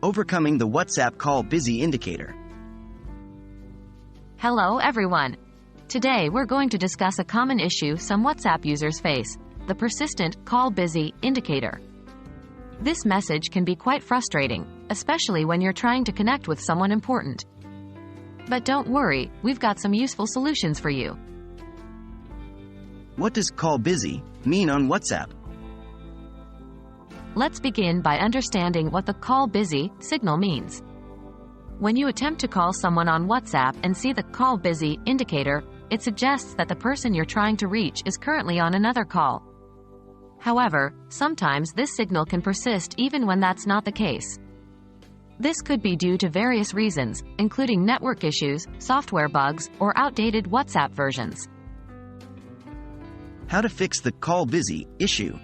Overcoming the WhatsApp call busy indicator. Hello everyone. Today we're going to discuss a common issue some WhatsApp users face, the persistent call busy indicator. This message can be quite frustrating, especially when you're trying to connect with someone important. But don't worry, we've got some useful solutions for you. What does call busy mean on WhatsApp? Let's begin by understanding what the call busy signal means. When you attempt to call someone on WhatsApp and see the call busy indicator, it suggests that the person you're trying to reach is currently on another call. However, sometimes this signal can persist even when that's not the case. This could be due to various reasons, including network issues, software bugs, or outdated WhatsApp versions. How to fix the call busy issue?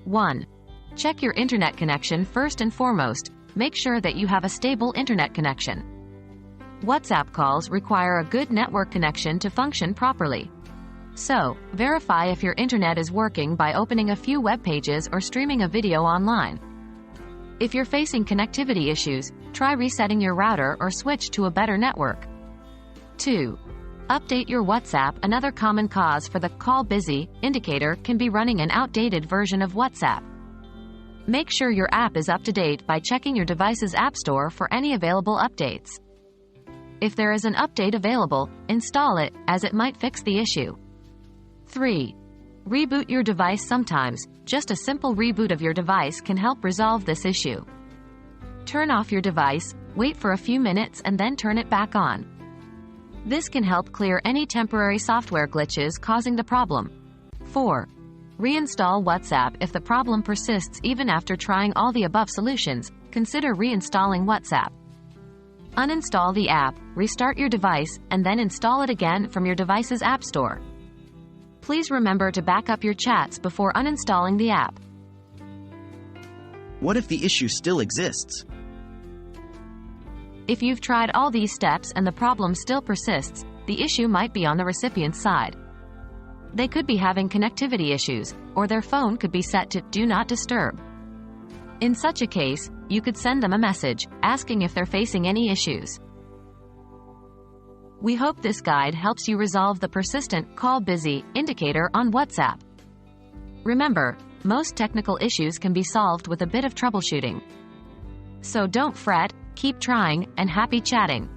1. Check your internet connection first and foremost. Make sure that you have a stable internet connection. WhatsApp calls require a good network connection to function properly. So, verify if your internet is working by opening a few web pages or streaming a video online. If you're facing connectivity issues, try resetting your router or switch to a better network. 2. Update your WhatsApp. Another common cause for the call busy indicator can be running an outdated version of WhatsApp. Make sure your app is up to date by checking your device's app store for any available updates. If there is an update available, install it, as it might fix the issue. 3. Reboot your device. Sometimes, just a simple reboot of your device can help resolve this issue. Turn off your device, wait for a few minutes and then turn it back on. This can help clear any temporary software glitches causing the problem. 4. Reinstall WhatsApp. If the problem persists even after trying all the above solutions, consider reinstalling WhatsApp. Uninstall the app, restart your device, and then install it again from your device's app store. Please remember to back up your chats before uninstalling the app. What if the issue still exists? If you've tried all these steps and the problem still persists, the issue might be on the recipient's side. They could be having connectivity issues, or their phone could be set to Do Not Disturb. In such a case, you could send them a message, asking if they're facing any issues. We hope this guide helps you resolve the persistent call busy indicator on WhatsApp. Remember, most technical issues can be solved with a bit of troubleshooting. So don't fret, keep trying, and happy chatting.